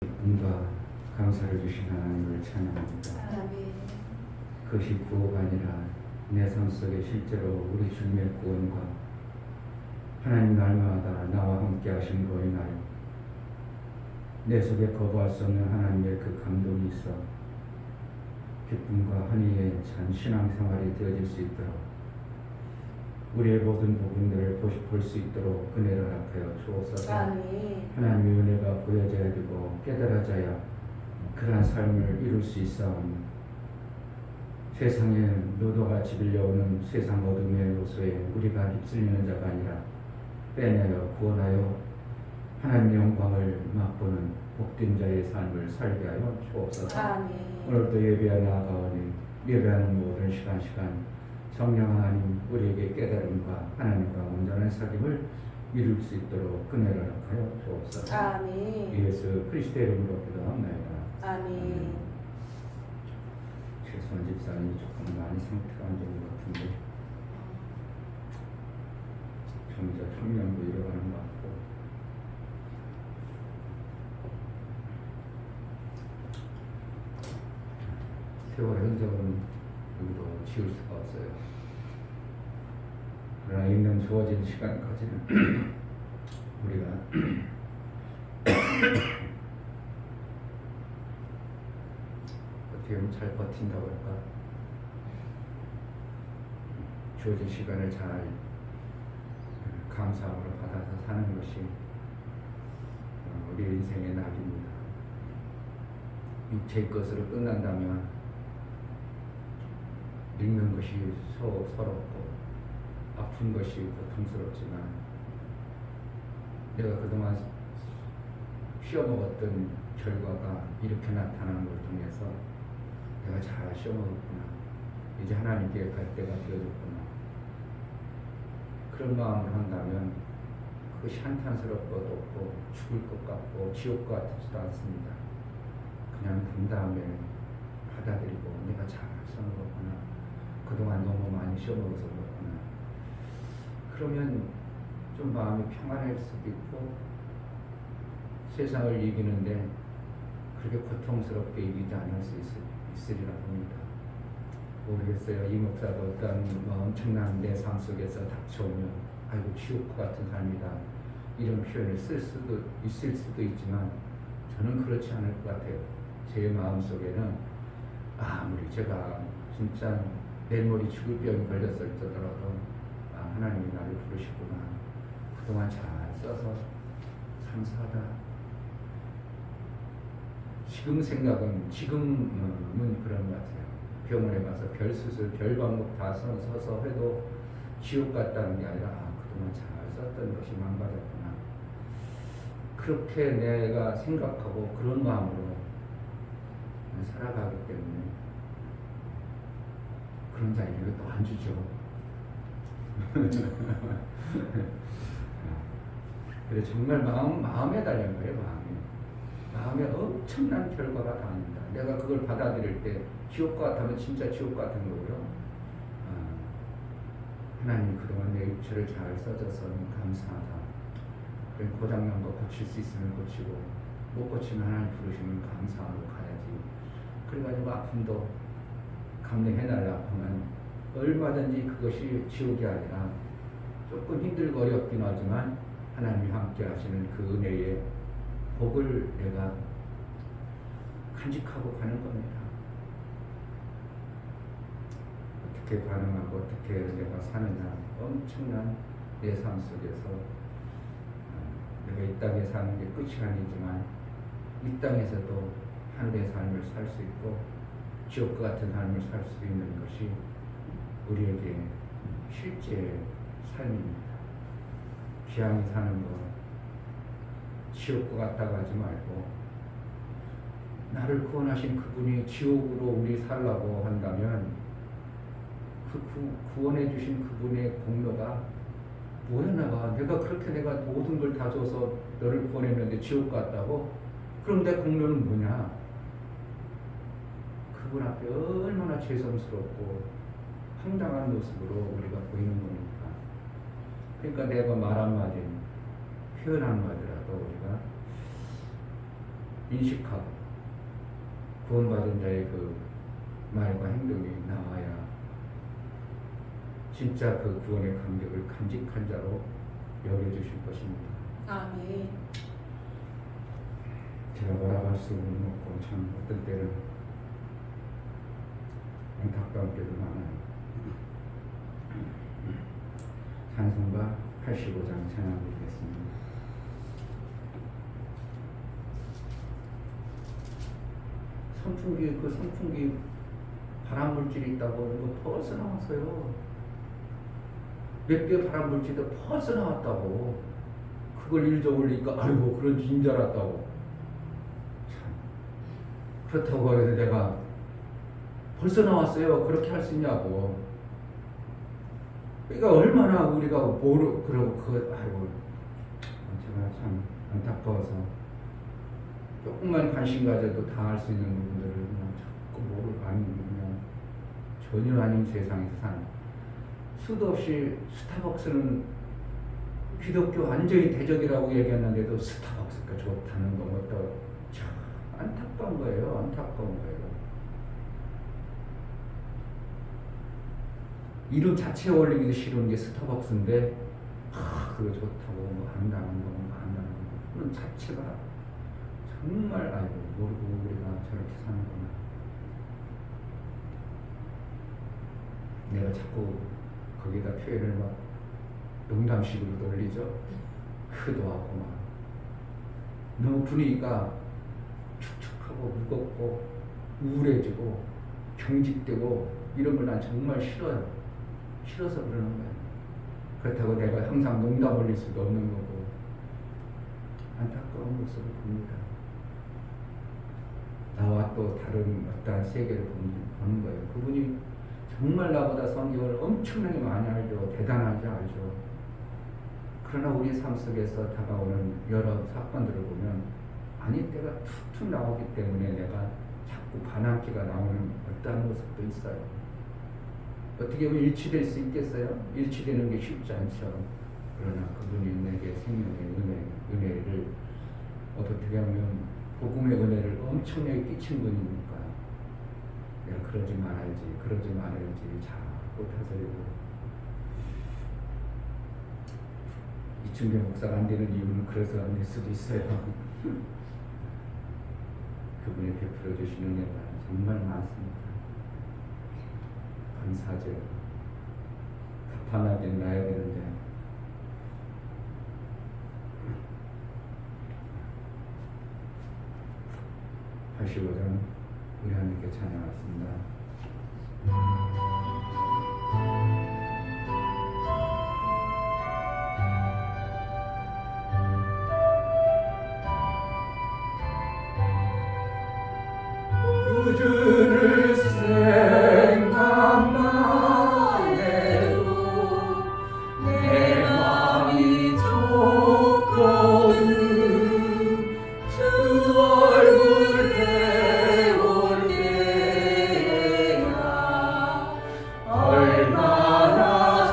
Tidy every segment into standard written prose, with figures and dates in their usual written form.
기쁨과 감사를 주신 하나님을 찬양합니다. 아멘. 그것이 구호가 아니라 내 삶 속에 실제로 우리 주님의 구원과 하나님 날마다 나와 함께 하신 거인 나요. 내 속에 거부할 수 없는 하나님의 그 감동이 있어 기쁨과 환희에 찬 신앙생활이 되어질 수 있도록 우리의 모든 부분들을 볼 수 있도록 은혜를 허락하여 주옵소서. 아멘. 하나님의 은혜가 보여져야 되고 깨달아져야 그러한 삶을 이룰 수 있사오니 세상에 노도같이 빌려오는 세상 어둠의 요소에 우리가 휩쓸리는 자가 아니라 빼내어 구원하여 하나님의 영광을 맛보는 복된 자의 삶을 살게 하여 주옵소서. 아멘. 오늘도 예배에 나아가오니 예배하는 모든 시간 성령 하나님 우리에게 깨달음과 하나님과 온전한 사귐을 이룰 수 있도록 은혜를 허락하여 주옵소서. 아멘. 예수 그리스도의 이름으로 기도합니다. 아멘. 최소한 집사님이 조금 많이 상태가 안 좋은 것 같은데 점차 청년도 잃어가는 것 같고 세월의 흔적은 여기도 지울 수가 없어요. 그러나 있는 주어진 시간까지는 우리가 어떻게 보면 잘 버틴다고 할까? 주어진 시간을 잘 감사함으로 받아서 사는 것이 우리 인생의 낙입니다. 육체의 것으로 끝난다면 읽는 것이 서럽고 아픈 것이 고통스럽지만 내가 그동안 쉬어먹었던 결과가 이렇게 나타나는 걸 통해서 내가 잘 쉬어먹었구나. 이제 하나님께 갈 때가 되어졌구나. 그런 마음을 한다면 그것이 한탄스럽고도 없고 죽을 것 같고 지옥 같지도 않습니다. 그냥 본 다음에 받아들이고 내가 잘 써먹었구나. 그동안 너무 많이 쉬어먹어서 그렇구나. 그러면 좀 마음이 평안할 수도 있고 세상을 이기는데 그렇게 고통스럽게 이기지 않을 수 있으리라 봅니다. 모르겠어요. 이 목사도 어떤 엄청난 내 삶 속에서 닥쳐오면 아이고 지옥 같은 삶이다 이런 표현을 쓸 수도 있을 수도 있지만 저는 그렇지 않을 것 같아요. 제 마음 속에는 아무리 제가 진짜 내일 모레 죽을 병이 걸렸을 때더라도 하나님이 나를 부르시구나. 그동안 잘 써서 감사하다. 지금 생각은 지금은 그런 것 같아요. 병원에 가서 별 수술, 별 방법 다 서서 해도 지옥 같다는 게 아니라 그동안 잘 썼던 것이 망가졌구나. 그렇게 내가 생각하고 그런 마음으로 살아가기 때문에 그런 자에게 또 안 주죠. 그래 정말 마음에 달린 거예요. 마음에 엄청난 결과가 당합니다. 내가 그걸 받아들일 때 지옥 같으면 진짜 지옥 같은 거고요. 하나님 그동안 내 육체를 잘 써줘서 감사하다. 그래 고장난 거 고칠 수 있으면 고치고 못 고치면 하나님 부르시면 감사하고 가야지. 그래가지고 아픔도 감내해날 아픔은 얼마든지 그것이 지옥이 아니라 조금 힘들고 어렵긴 하지만 하나님이 함께 하시는 그 은혜의 복을 내가 간직하고 가는 겁니다. 어떻게 반응하고 어떻게 내가 사느냐 엄청난 내 삶 속에서 내가 이 땅에 사는 게 끝이 아니지만 이 땅에서도 하늘의 삶을 살 수 있고 지옥과 같은 삶을 살 수 있는 것이 우리에게 실제 삶입니다. 기왕이 사는 거 지옥과 같다고 하지 말고 나를 구원하신 그분이 지옥으로 우리 살라고 한다면 그 구원해 주신 그분의 공로가 뭐였나? 내가 그렇게 내가 모든 걸 다 줘서 너를 구원했는데 지옥 같다고? 그럼 내 공로는 뭐냐? 그분 앞에 얼마나 죄송스럽고 황당한 모습으로 우리가 보이는 겁니까? 그러니까 내가 말 한마디, 표현 한마디라도 우리가 인식하고 구원받은 자의 그 말과 행동이 나와야 진짜 그 구원의 감격을 간직한 자로 여겨주실 것입니다. 아멘. 제가 뭐라고 할 수는 없고 참 어떤 때는 안타까운 때도 많아요. 찬송가 85장 찬양드리겠습니다. 선풍기 발암물질이 있다고 이거 벌써 나왔어요. 몇 개 발암물질도 벌써 나왔다고. 그걸 일저올리니까 아이고 그런 줄 인줄 알았다고. 참 그렇다고 해서 내가 벌써 나왔어요 그렇게 할 수 있냐고. 그러니까 얼마나 우리가 모르 그러고 아이고 제가 참 안타까워서 조금만 관심 가져도 당할 수 있는 부분들을 그냥 자꾸 모르고 그냥 전혀 아닌 세상에서 사는. 수도 없이 스타벅스는 기독교 완전히 대적이라고 얘기했는데도 스타벅스가 좋다는 것도 참 안타까운 거예요. 안타까운 거예요. 이름 자체에 올리기도 싫은 게 스타벅스인데 그거 좋다고 뭐 한다는 거 그런 자체가 정말 아이고 모르고 우리가 저렇게 사는구나. 내가 자꾸 거기다 표현을 막 농담식으로 돌리죠. 크도 하고 막 너무 분위기가 축축하고 무겁고 우울해지고 경직되고 이런 걸 난 정말 싫어요. 싫어서 그러는 거예요. 그렇다고 내가 항상 농담 올릴 수도 없는 거고 안타까운 모습을 봅니다. 나와 또 다른 어떠한 세계를 보는 거예요. 그분이 정말 나보다 성경을 엄청나게 많이 알죠. 대단하지 알죠. 그러나 우리 삶 속에서 다가오는 여러 사건들을 보면 아닌 때가 툭툭 나오기 때문에 내가 자꾸 반항기가 나오는 어떠한 모습도 있어요. 어떻게 보면 일치될 수 있겠어요? 일치되는 게 쉽지 않죠. 그러나 그분이 내게 생명의 은혜를 어떻게 하면 복음의 은혜를 엄청나게 끼친 분이니까 내가 그러지 말아야지 자꾸 다스리고. 이충배 목사가 안 되는 이유는 그래서 아닐 수도 있어요. 그분이 베풀어 주시는 은혜가 정말 많습니다. 감사하죠. 갚아나게 놔야 되는데 (85장) 우리 하나님께 찬양하겠습니다. 우주를 생각만 해도 내 맘이 좋거든. 주 얼굴 배울 때야 얼마나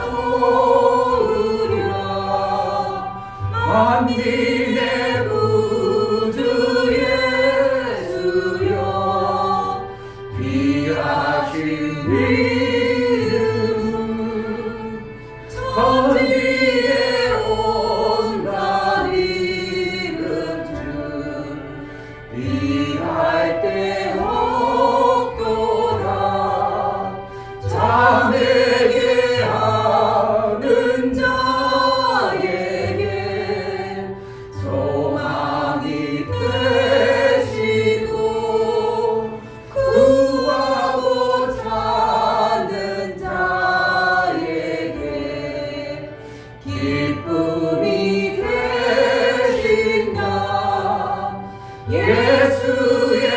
좋으랴. 만민의 구주 예수여 귀하신 이름 천지에 온갖 이름 중 위할 때 없도다. 자매게 하는 자에게 소망이 되시고 구하고 찾는 자에게 기쁨이 되신다. 예수의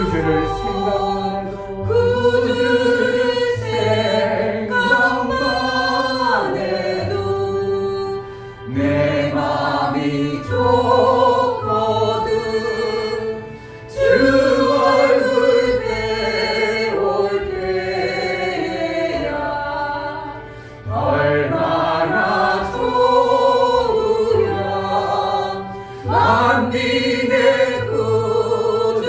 구주를 생각만 해도 구주를 생각만 해도 내 맘이 좋거든. 주 얼굴 배울 때야 얼마나 좋으랴. 만민의 구주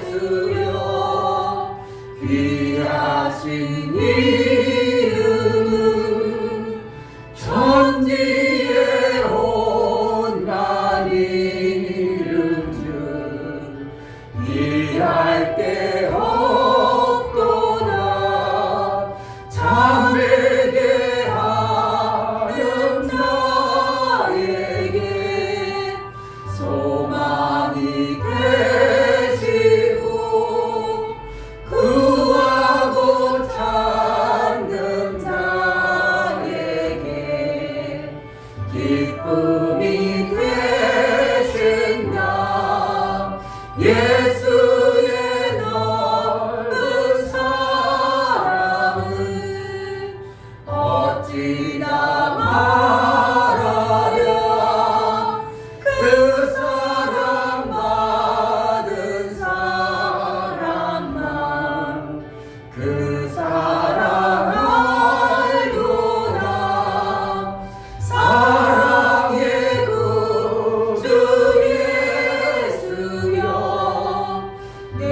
예수여 귀하신 이름은 천지에 온난 이름 중 이할 데 없도다. 참되게 하는 자에게 소망이 되시고 구하고 찾는 자에게 기쁨이 되신다. 예수의 넓은 사랑을 어찌나 말하랴. 그 사랑 받은 사람만 그 사랑 알도다. 사랑의 구주 예수여 내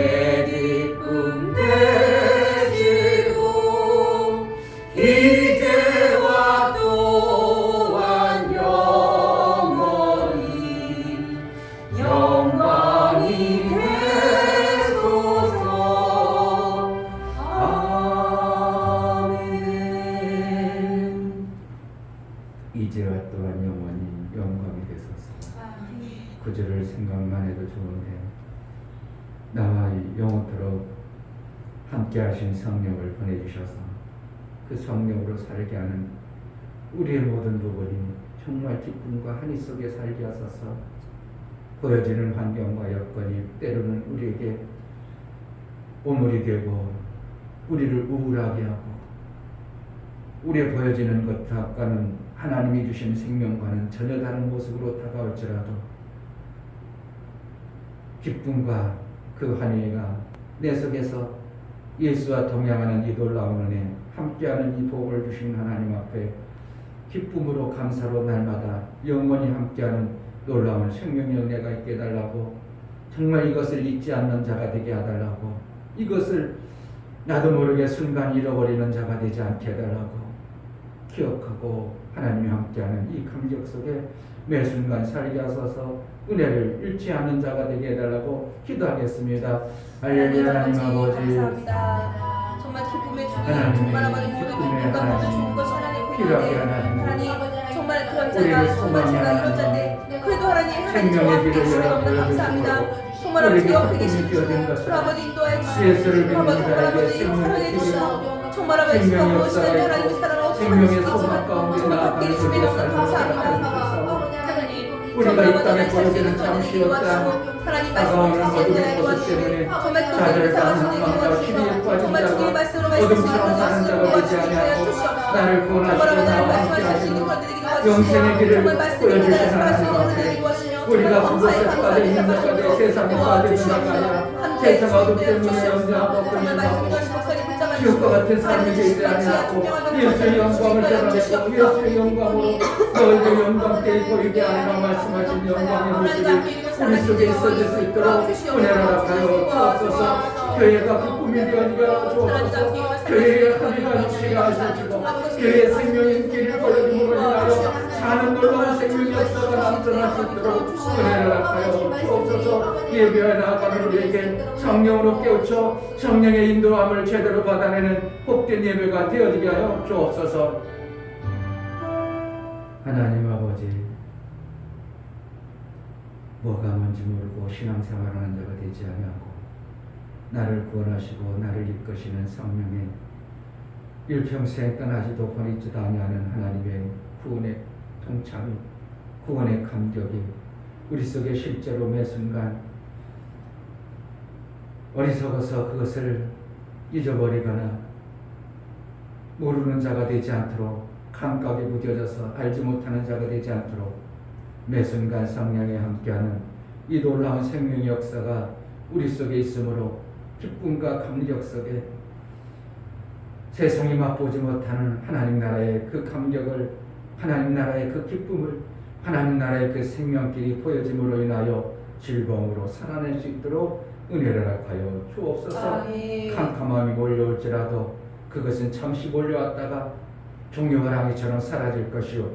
기쁨 되시고 이제와 또한 영원히 영광이 되소서. 아멘. 이제와 또한 영원히 영광이 되소서. 구주를 생각만 해도 좋은데 나와 영원토록 함께 하신 성령을 보내주셔서 그 성령으로 살게 하는 우리의 모든 부분이 정말 기쁨과 한이 속에 살게 하소서. 보여지는 환경과 여건이 때로는 우리에게 오물이 되고 우리를 우울하게 하고 우리의 보여지는 것과는 하나님이 주신 생명과는 전혀 다른 모습으로 다가올지라도 기쁨과 그 환희가 내 속에서 예수와 동행하는 이 놀라운 은혜, 함께하는 이 복을 주신 하나님 앞에 기쁨으로 감사로 날마다 영원히 함께하는 놀라운 생명의 은혜가 있게 해달라고, 정말 이것을 잊지 않는 자가 되게 해달라고, 이것을 나도 모르게 순간 잃어버리는 자가 되지 않게 해달라고, 기억하고 하나님이 함께하는 이 감격 속에 매 순간 살게 하소서. 은혜를 잃지 않는 자가 되게 해달라고 기도하겠습니다. 할렐루야. 하나님 아버지, 감사합니다. 정말 기쁨의 주님, 하나님, 정말 아버지 모든 기쁨의 기쁨과 모든 하나님, 좋은 것이 하나님 필요하게 필요한데 하나님, 하나님 정말 그런 우리를 자가 정말 소망하는 제가 이런 하나님, 자인데 그래도 하나님 생명의 함께 길을 해주시니 너무나 열어 감사합니다. 보여주시고 정말 아버지 우리에게 옆에 기쁨이 계신 주어진 주 것처럼 아버지 인도해 예수를 주시고 믿는 정말 자에게 아버지 생명의 사랑해 길이 주시고 정말 아버지 생명의 수가 역사가 무엇이든지 있고 하나님의 사랑을 어떻게 생명의 하실 수 소망 있지만 가운데 정말 함께 나아가는 해주시니 너무나 우리의 감사합니다. 우리가 이 땅에 버려지는 잠시 없다. 하나님 다가오는 말씀을 어둠의 모습 주시고 때문에 정말 그 좌절과 사랑하시는 한방과 시비에 주시고 빠진 정말 주님의 자가 말씀으로 어둠처럼 사는 자가 되지 아니하고 나를 구원하시고 나와 함께 하시는 영생의 길을 보여주신 하나님 앞에 우리가 그것에 빠져 있는 자가 되 세상에 빠져 있는 자가 아니라 세상 어둠 때문에 염려하고 끌림하고 지옥과 같은 삶이 되지 아니하고 예수의 영광을 드러내고 예수의 영광으로 너희의 영광께 보이게 하리라 말씀하신 영광의 모습이 우리 속에 있어질 수 있도록 은혜를 허락하여 주옵소서. 교회가 기쁨이 되어지게 하여 주옵소서. 교회의 합의가 육시게 하셔지고 교회의 생명의 길을 보여줌으로 인하여 사는 놀라운 생명 역사가 나타날 수 있도록 은혜를 허락하여 주옵소서. 예배에 나아가는 우리에게 성령으로 깨우쳐 성령의 인도함을 제대로 받아내는 복된 예배가 되어지게 하여 주옵소서. 하나님 아버지, 뭐가 뭔지 모르고 신앙생활하는 자가 되지 아니하고 나를 구원하시고 나를 이끄시는 성령의 일평생 떠나지도 버리지도 아니하는 하나님의 구원의 통참이, 구원의 감격이 우리 속에 실제로 매 순간 어리석어서 그것을 잊어버리거나 모르는 자가 되지 않도록 감각에 무뎌져서 알지 못하는 자가 되지 않도록 매 순간 성령에 함께하는 이 놀라운 생명의 역사가 우리 속에 있으므로 기쁨과 감격 속에 세상이 맛보지 못하는 하나님 나라의 그 감격을, 하나님 나라의 그 기쁨을, 하나님 나라의 그 생명길이 보여짐으로 인하여 즐거움으로 살아낼 수 있도록 은혜를 허락하여 주옵소서. 아멘. 캄캄함이 몰려올지라도 그것은 잠시 몰려왔다가 종려와 랑이처럼 사라질 것이요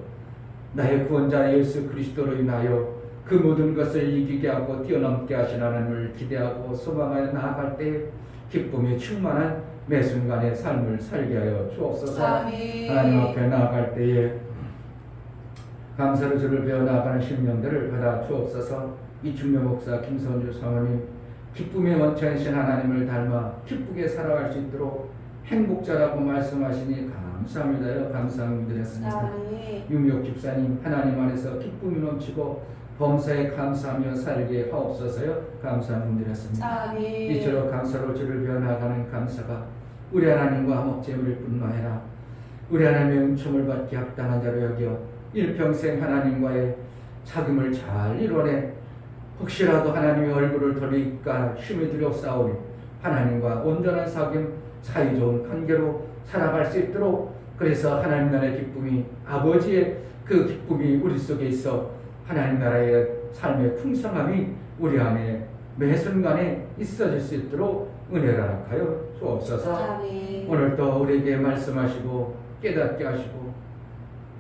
나의 구원자 예수 그리스도로 인하여 그 모든 것을 이기게 하고 뛰어넘게 하신 하나님을 기대하고 소망하여 나아갈 때 기쁨이 충만한 매 순간의 삶을 살게 하여 주옵소서. 아멘. 하나님 앞에 나아갈 때에 감사로 주를 배워 나아가는 심령들을 받아 주옵소서. 이 중요 목사 김선주 사모님 기쁨의 원천이신 하나님을 닮아 기쁘게 살아갈 수 있도록 행복자라고 말씀하시니 감사합니다요. 감사함 드렸습니다. 아멘. 윤미옥 집사님 하나님 안에서 기쁨이 넘치고 범사에 감사하며 살게 하옵소서요. 감사함 드렸습니다. 아멘. 이처럼 감사로 주를 배워나가는 감사가 우리 하나님과 화목제물일 뿐만 아니라 우리 하나님의 은총을 받기 합당한 자로 여겨 일평생 하나님과의 사귐을 잘 이뤄내 혹시라도 하나님의 얼굴을 돌릴까 힘이 두렵사오니 하나님과 온전한 사귐 사이좋은 관계로 살아갈 수 있도록 그래서 하나님 나라의 기쁨이 아버지의 그 기쁨이 우리 속에 있어 하나님 나라의 삶의 풍성함이 우리 안에 매 순간에 있어질 수 있도록 은혜를 허락하여 주옵소서. 아멘. 오늘도 우리에게 말씀하시고 깨닫게 하시고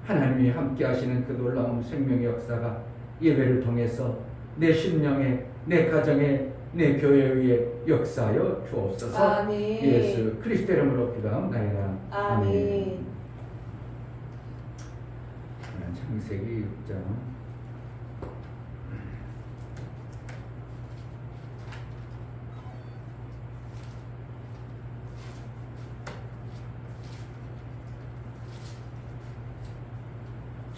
하나님이 함께 하시는 그 놀라운 생명의 역사가 예배를 통해서 내 심령에 내 가정에 내 교회 위에 역사하여 주옵소서. 아멘. 예수 그리스도 이름으로 기도하옵나이다. 아멘. 창세기 6장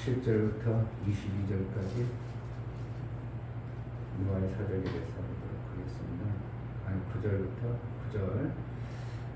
7절부터 22절까지 노아의 사적에 대해서 보도록 하겠습니다. 9절부터 9절.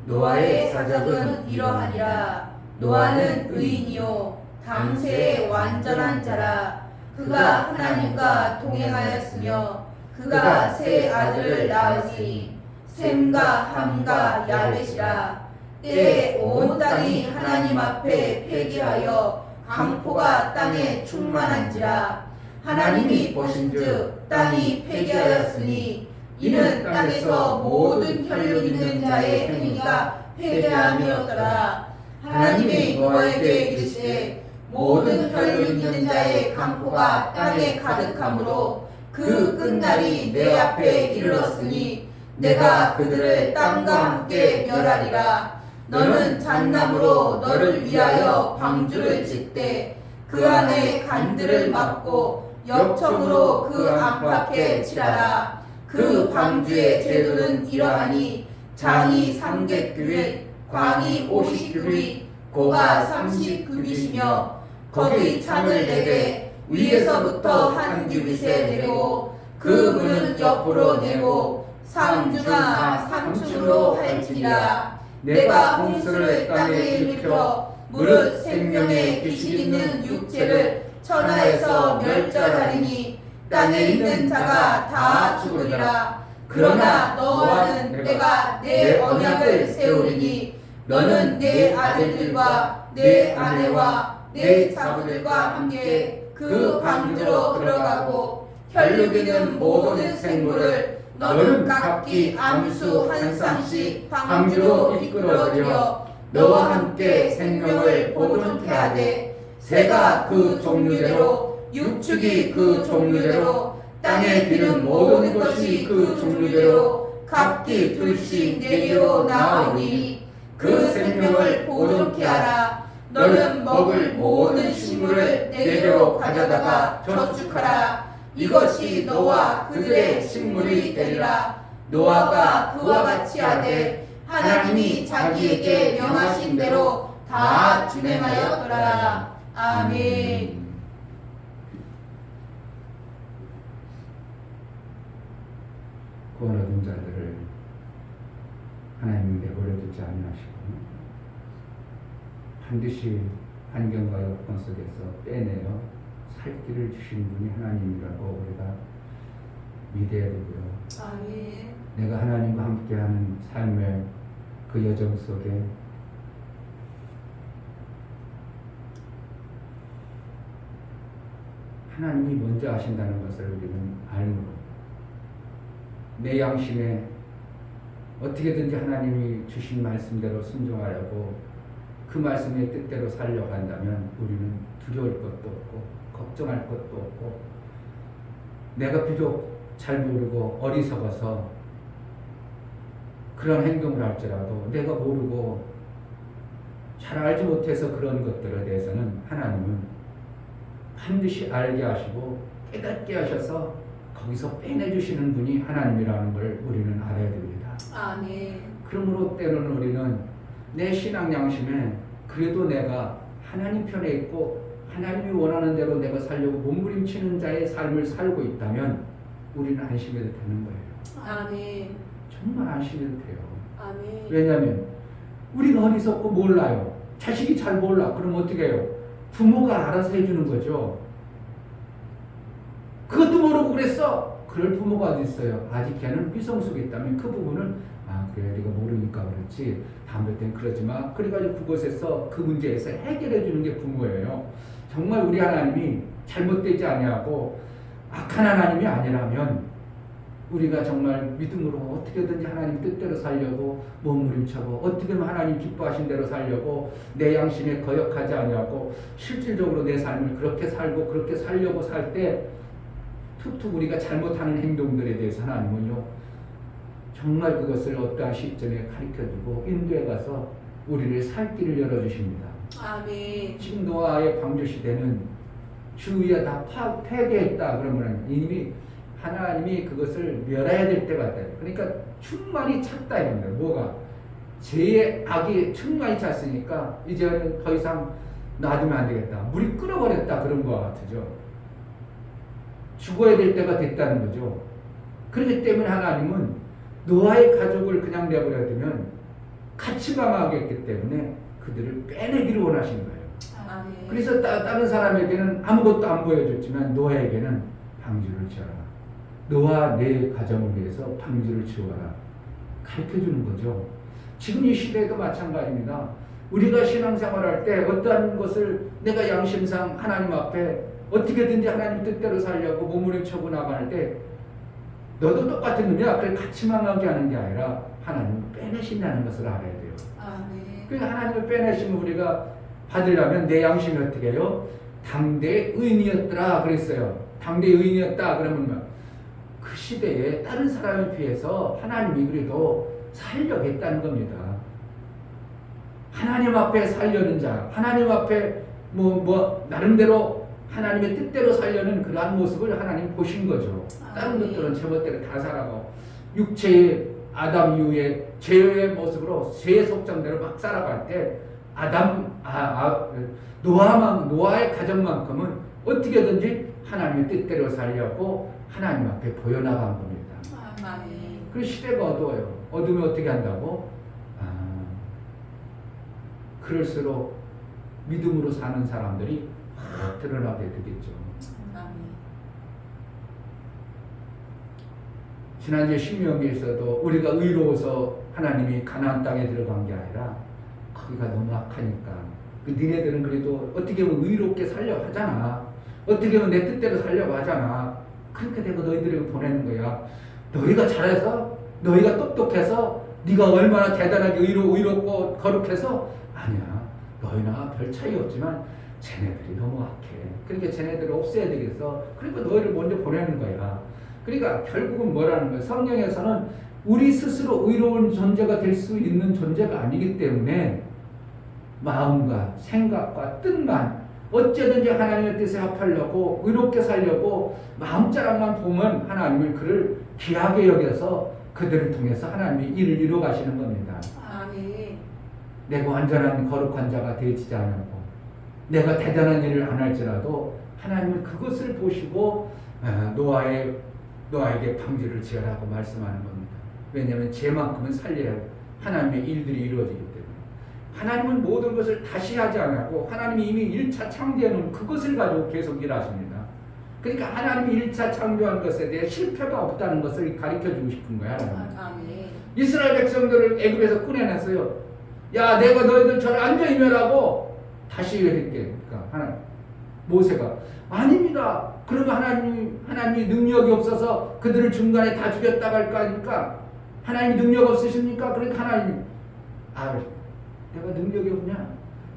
노아의 사적은 이러하니라. 노아는 의인이요 당세의 완전한 자라. 그가 하나님과 동행하였으며 그가 세 아들을 낳으니 셈과 함과 야벳이라. 때에 온 땅이 하나님 앞에 회개하여 강포가 땅에 충만한지라. 하나님이 보신즉 땅이 회개하였으니 이는 땅에서 모든 혈육 있는 자의 행위가 회개함이었더라. 하나님이 노아에게 이르시되 모든 혈육 있는 자의 강포가 땅에 가득하므로 그 끝날이 내 앞에 이르렀으니 내가 그들을 땅과 함께 멸하리라. 너는 잣나무로 너를 위하여 방주를 짓되 그 안에 간들을 막고 역청으로 그 안팎에 칠하라. 그 방주의 제도는 이러하니 장이 300규빗, 광이 50규빗, 고가 30규빗이며 거기 창을 4개 위에서부터 한 규빗에 내고 그 문은 옆으로 내고 상중하 3층으로 할지니라. 내가 홍수를 땅에 일으켜 무릇 생명의 기실 있는 육체를 천하에서 멸절하리니 땅에 있는 자가 다 죽으리라. 그러나 너와는 내가 내 언약을 세우리니 너는 내 아들들과 내 아내와 내 자부들과 함께 그 방주로 들어가고 혈육 있는 모든 생물을 너는 각기 암수 한 쌍씩 방주로 이끌어들여 너와 함께 생명을 보존케 하되 새가 그 종류대로 육축이 그 종류대로 땅에 기는 모든 것이 그 종류대로 각기 둘씩 내게로 나오니 그 생명을 보존케 하라. 너는 먹을 모든 식물을 내게로 가져다가 저축하라. 이것이 너와 그들의 식물이 되리라. 노아가 그와 같이 하되 하나님이 자기에게 명하신 대로 다 준행하였더라. 아멘. 구원 얻은 자들을 하나님이 내버려두지 아니하시고 반드시 환경과 여건 속에서 빼내어 살 길을 주신 분이 하나님이라고 우리가 믿어야 되고요. 아멘. 내가 하나님과 함께하는 삶의 그 여정 속에 하나님이 먼저 하신다는 것을 우리는 알므로 내 양심에 어떻게든지 하나님이 주신 말씀대로 순종하려고 그 말씀의 뜻대로 살려고 한다면 우리는 두려울 것도 없고 걱정할 것도 없고 내가 비록 잘 모르고 어리석어서 그런 행동을 할지라도 내가 모르고 잘 알지 못해서 그런 것들에 대해서는 하나님은 반드시 알게 하시고 깨닫게 하셔서 거기서 빼내주시는 분이 하나님이라는 걸 우리는 알아야 됩니다. 아멘. 그러므로 때로는 우리는 내 신앙 양심에 그래도 내가 하나님 편에 있고 하나님이 원하는 대로 내가 살려고 몸부림치는 자의 삶을 살고 있다면 우리는 안심해도 되는 거예요. 아멘. 정말 안심해도 돼요. 아멘. 왜냐하면 우리가 어리석고 몰라요. 자식이 잘 몰라. 그럼 어떻게 해요? 부모가 알아서 해주는 거죠. 그것도 모르고 그랬어. 그럴 부모가 어디 있어요. 아직 걔는 미성숙이 있다면 그 부분은 그래 네가 모르니까 그렇지. 다음에 땐 그러지 마. 그래가지고 그곳에서 그 문제에서 해결해 주는 게 부모예요. 정말 우리 하나님이 잘못되지 아니하고 악한 하나님이 아니라면 우리가 정말 믿음으로 어떻게든지 하나님 뜻대로 살려고 몸부림쳐고 어떻게 하면 하나님 기뻐하신 대로 살려고 내 양심에 거역하지 아니하고 실질적으로 내 삶을 그렇게 살고 그렇게 살려고 살 때 툭툭 우리가 잘못하는 행동들에 대해서 하나님은요 정말 그것을 어떠한 시점에 가르쳐주고 인도에 가서 우리를 살 길을 열어주십니다. 아멘. 지금 노아의 방주 시대는 주위에 다 폐괴했다 그러면 이미 하나님이 그것을 멸해야 될 때가 왔다. 그러니까 충만히 찼다 이런 거예요. 뭐가? 죄의 악이 충만히 찼으니까 이제는 더 이상 놔두면 안 되겠다. 물이 끓어버렸다 그런 거와 같으죠. 죽어야 될 때가 됐다는 거죠. 그렇기 때문에 하나님은 노아의 가족을 그냥 내버려두면 같이 망하겠기 때문에 그들을 빼내기를 원하신 거예요. 아멘. 그래서 다른 사람에게는 아무것도 안 보여줬지만 노아에게는 방주를 지어라. 너와 내 가정을 위해서 방주를 지어라. 가르쳐주는 거죠. 지금 이 시대에도 마찬가지입니다. 우리가 신앙생활할 때 어떠한 것을 내가 양심상 하나님 앞에 어떻게든지 하나님 뜻대로 살려고 몸부림치고 나갈 때 너도 똑같은 놈이야. 그래 같이 망하게 하는 게 아니라 하나님을 빼내신다는 것을 알아야 돼요. 아멘. 그러니까 하나님을 빼내시면 우리가 받으려면 내 양심이 어떻게 해요? 당대의 의인이었더라 그랬어요. 당대의 의인이었다 그러면 그 시대에 다른 사람에 비해서 하나님이 그래도 살려겠다는 겁니다. 하나님 앞에 살려는 자, 하나님 앞에 나름대로 하나님의 뜻대로 살려는 그러한 모습을 하나님 보신 거죠. 다른 것들은 제멋대로 다 살아가고 육체의 아담 이후에 죄의 모습으로 죄의 속성대로 막 살아갈 때 노아의 가정만큼은 어떻게든지 하나님의 뜻대로 살려고 하나님 앞에 보여나간 겁니다. 아멘. 그 시대가 어두워요. 어두우면 어떻게 한다고? 그럴수록 믿음으로 사는 사람들이 확 드러나게 되겠죠. 아멘. 지난주에 신명기에서도 우리가 의로워서 하나님이 가나안 땅에 들어간 게 아니라 거기가 너무 악하니까 니네들은 그래도 어떻게 보면 의롭게 살려고 하잖아. 어떻게 보면 내 뜻대로 살려고 하잖아. 그렇게 내가 너희들에게 보내는 거야. 너희가 잘해서 너희가 똑똑해서 네가 얼마나 대단하게 의롭고 거룩해서 아니야. 너희나 별 차이 없지만 쟤네들이 너무 악해. 그러니까 쟤네들을 없애야 되겠어. 그러니까 너희를 먼저 보내는 거야. 그러니까 결국은 뭐라는 거야. 성경에서는 우리 스스로 의로운 존재가 될 수 있는 존재가 아니기 때문에 마음과 생각과 뜻만 어쩌든지 하나님의 뜻에 합하려고 의롭게 살려고 마음자랑만 보면 하나님은 그를 귀하게 여겨서 그들을 통해서 하나님이 일을 이루어 가시는 겁니다. 아멘. 내가 완전한 거룩한 자가 되지 않고 내가 대단한 일을 안 할지라도 하나님은 그것을 보시고 노아에게 방주를 지으라고 말씀하는 겁니다. 왜냐하면 죄만큼은 하나님의 일들이 이루어지기 때문에 하나님은 모든 것을 다시 하지 않고 하나님이 이미 1차 창조해 놓은 그것을 가지고 계속 일하십니다. 그러니까 하나님이 1차 창조한 것에 대해 실패가 없다는 것을 가르쳐주고 싶은 거야. 아멘. 이스라엘 백성들을 애굽에서 꺼내냈어요. 야, 내가 너희들 저를 완전히 멸하고 다시 일으킬게. 그러니까 하나님, 모세가 아닙니다. 그러면 하나님이 능력이 없어서 그들을 중간에 다 죽였다고 할까 하니까 하나님 능력 없으십니까? 그러니까 하나님, 내가 능력이 없냐?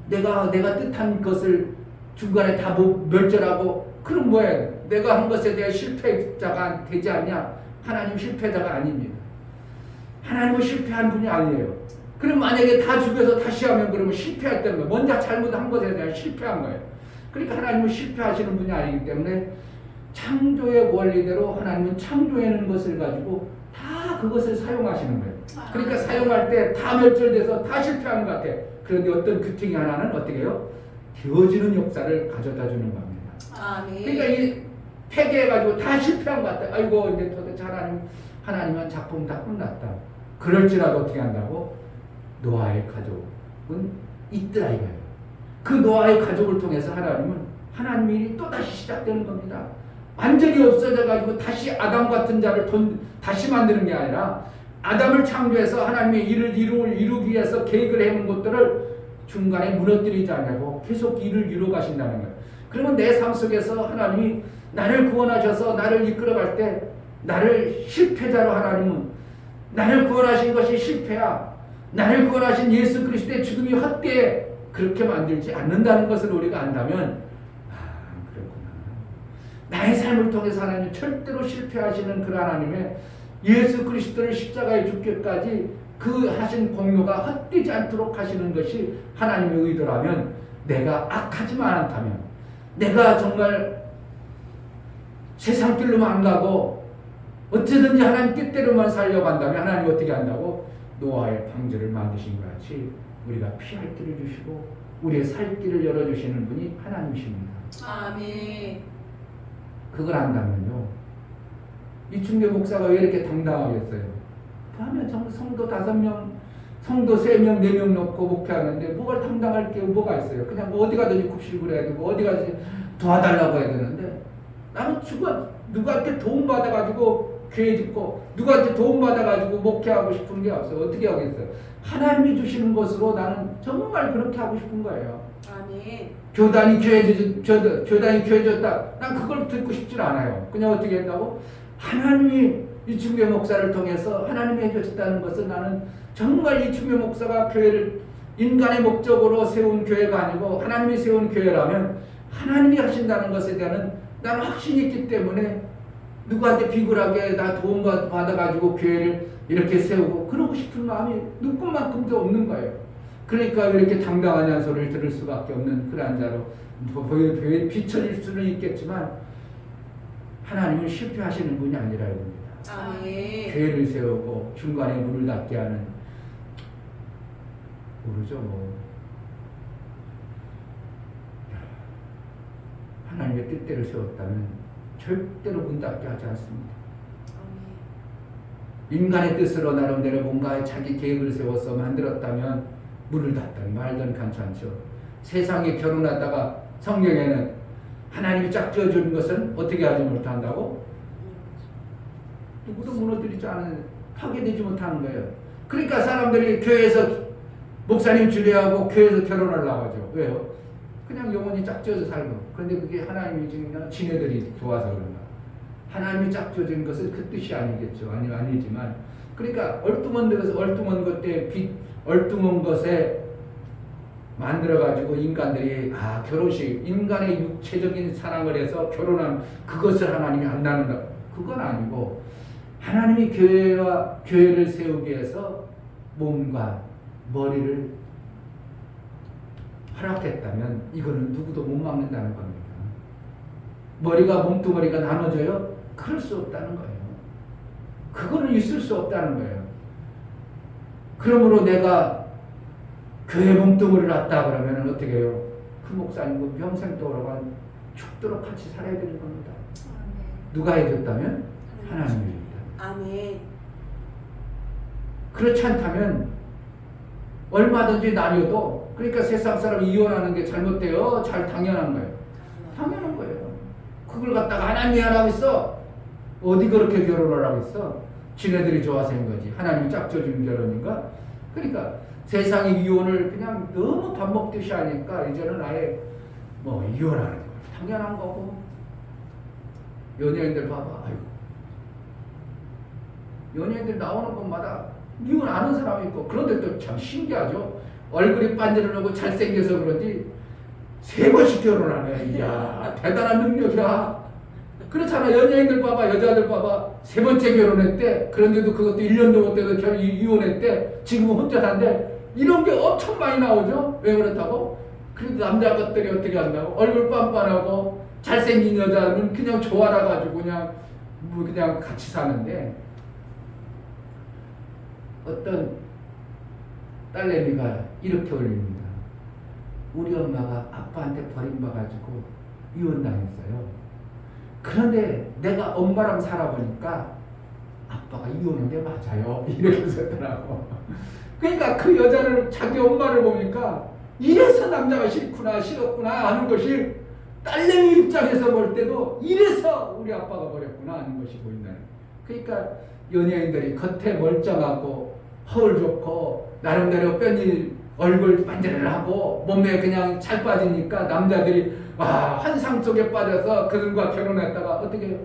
내가 뜻한 것을 중간에 다 멸절하고 그럼 뭐예요? 내가 한 것에 대해 실패자가 되지 않냐? 하나님 실패자가 아닙니다. 하나님은 실패한 분이 아니에요. 그럼 만약에 다 죽여서 다시 하면 그러면 실패했다는 거예요. 먼저 잘못한 것에 대한 실패한 거예요. 그러니까 하나님은 실패하시는 분이 아니기 때문에 창조의 원리대로 하나님은 창조해낸 것을 가지고 다 그것을 사용하시는 거예요. 그러니까 사용할 때 다 멸절돼서 다 실패하는 것 같아. 그런데 어떤 규칙이 하나는 어떻게 해요? 되어지는 역사를 가져다 주는 겁니다. 아멘. 그러니까 이 폐기해가지고 다 실패한 것 같아. 아이고 이제 도대체 하나님은 작품 다 끝났다. 그럴지라도 어떻게 한다고? 노아의 가족은 있더라 이거예요. 그 노아의 가족을 통해서 하나님의 일이 또다시 시작되는 겁니다. 완전히 없어져가지고 다시 아담 같은 자를 다시 만드는 게 아니라 아담을 창조해서 하나님의 일을 이루기 위해서 계획을 해놓은 것들을 중간에 무너뜨리지 않냐고 계속 일을 이루어 가신다는 거예요. 그러면 내 삶 속에서 하나님이 나를 구원하셔서 나를 이끌어갈 때 나를 실패자로 하나님은 나를 구원하신 것이 실패야. 나를 구원하신 예수 그리스도의 죽음이 헛되에 그렇게 만들지 않는다는 것을 우리가 안다면 그렇구나. 나의 삶을 통해서 하나님 절대로 실패하시는 그 하나님의 예수 그리스도를 십자가에 죽기까지 그 하신 공로가 헛되지 않도록 하시는 것이 하나님의 의도라면 내가 악하지만 않다면 내가 정말 세상 길로만 안 가고 어쩌든지 하나님 뜻대로만 살려고 한다면 하나님 어떻게 한다고? 노아의 방주를 만드신 것 같이 우리가 피할 길을 주시고 우리의 살 길을 열어주시는 분이 하나님이십니다. 아멘. 그걸 안다면요. 이충배 목사가 왜 이렇게 당당하겠어요? 밤에 성도 5명, 성도 3명, 4명 놓고 목회하는데 뭐가 당당할 게 뭐가 있어요? 그냥 뭐 어디 가든지 굽실고 해야 되고 어디 가든지 도와달라고 해야 되는데 나는 누구한테 도움받아가지고 교회 짓고 누구한테 도움받아가지고 목회하고 싶은 게 없어요. 어떻게 하겠어요? 하나님이 주시는 것으로 나는 정말 그렇게 하고 싶은 거예요. 아멘. 교단이 교회 줬다. 난 그걸 듣고 싶지 않아요. 그냥 어떻게 했다고? 하나님이 이충배 목사를 통해서 하나님이 해주셨다는 것은 나는 정말 이충배 목사가 교회를 인간의 목적으로 세운 교회가 아니고 하나님이 세운 교회라면 하나님이 하신다는 것에 대한 나는 확신이 있기 때문에 누구한테 비굴하게 나 도움 받아가지고 교회를 이렇게 세우고 그러고 싶은 마음이 눈꽃만큼도 없는 거예요. 그러니까 이렇게 당당하냐는 소리를 들을 수밖에 없는 그러한 자로 비춰질 수는 있겠지만 하나님은 실패하시는 분이 아니라 이겁니다. 아멘. 교회를 세우고 중간에 문을 닫게 하는 모르죠 뭐. 하나님의 뜻대로 세웠다면 절대로 문 닫게 하지 않습니다. 인간의 뜻으로 나름대로 뭔가 자기 계획을 세워서 만들었다면 문을 닫든 말든 괜찮죠. 세상에 결혼하다가 성경에는 하나님이 짝지어준 것은 어떻게 하지 못한다고? 누구도 무너뜨리지 않은 파괴되지 못하는 거예요. 그러니까 사람들이 교회에서 목사님 주례하고 교회에서 결혼하려고 하죠. 왜요? 그냥 영원히 짝지어서 살고. 그런데 그게 하나님이 지금 지네들이 좋아서 그런가. 하나님이 짝지어진 것은 그 뜻이 아니겠죠. 아니지만 그러니까 얼뚱한 것에 만들어가지고 인간들이 결혼식 인간의 육체적인 사랑을 해서 결혼한 그것을 하나님이 한다는 것 그건 아니고 하나님이 교회를 세우기 위해서 몸과 머리를 허락했다면 이거는 누구도 못 막는다는 겁니다. 머리가 몸뚱어리가 나눠져요? 그럴 수 없다는 거예요. 그거는 있을 수 없다는 거예요. 그러므로 내가 교회 몸뚱어리를 놨다 그러면 어떻게 해요? 그 목사님과 평생 동안 죽도록 같이 살아야 되는 겁니다. 누가 해줬다면? 하나님입니다. 아멘. 그렇지 않다면 얼마든지 나뉘어도 그러니까 세상 사람이 이혼하는 게 잘못돼요? 잘 당연한 거예요. 당연한 거예요. 그걸 갖다가 하나님이 하라고 있어. 어디 그렇게 결혼을 하고 있어? 지네들이 좋아서 한 거지. 하나님이 짝져주는 결혼인가? 그러니까 세상의 이혼을 그냥 너무 밥 먹듯이 하니까 이제는 아예 뭐 이혼하는 거 당연한 거고. 연예인들 봐봐. 아이고. 연예인들 나오는 곳마다 이혼 안 하는 사람이 있고, 그런데 또 참 신기하죠. 얼굴이 반지르르고 잘생겨서 그런지 3번씩 결혼하네. 이야, 대단한 능력이야. 그렇잖아. 연예인들 봐봐, 여자들 봐봐. 3번째 결혼했대. 그런데도 그것도 1년 넘었대도 이혼했대. 지금은 혼자 산대. 이런 게 엄청 많이 나오죠. 왜 그렇다고? 그래도 남자 것들이 어떻게 한다고? 얼굴 빤빤하고 잘생긴 여자는 그냥 좋아라 가지고 그냥 같이 사는데, 어떤 딸내미가 이렇게 올립니다. 우리 엄마가 아빠한테 버림받아가지고 이혼당했어요. 그런데 내가 엄마랑 살아보니까 아빠가 이혼한 게 맞아요. 이렇게 썼더라고. 그러니까 그 여자를, 자기 엄마를 보니까 이래서 남자가 싫었구나 하는 것이, 딸내미 입장에서 볼 때도 이래서 우리 아빠가 버렸구나 하는 것이 보인다. 그러니까 연예인들이 겉에 멀쩡하고 허울 좋고 나름대로 뼈니 얼굴 반지를 하고 몸에 그냥 잘 빠지니까 남자들이 와, 환상 속에 빠져서 그들과 결혼했다가 어떻게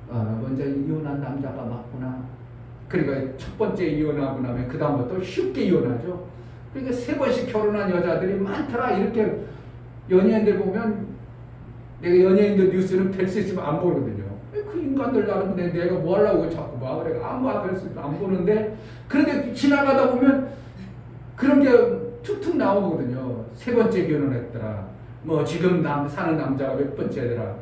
먼저 이혼한 남자가 맞구나. 그러니까 첫 번째 이혼하고 나면 그 다음부터 쉽게 이혼하죠. 그러니까 3번씩 결혼한 여자들이 많더라. 이렇게 연예인들 보면, 내가 연예인들 뉴스는 될 수 있으면 안 보거든요. 그 인간들 나름인데 내가 뭐 하려고 자꾸 봐. 그래 안 보는데, 그런데 지나가다 보면 그런 게 툭툭 나오거든요. 3번째 결혼했더라. 뭐 지금 사는 남자가 몇 번째더라.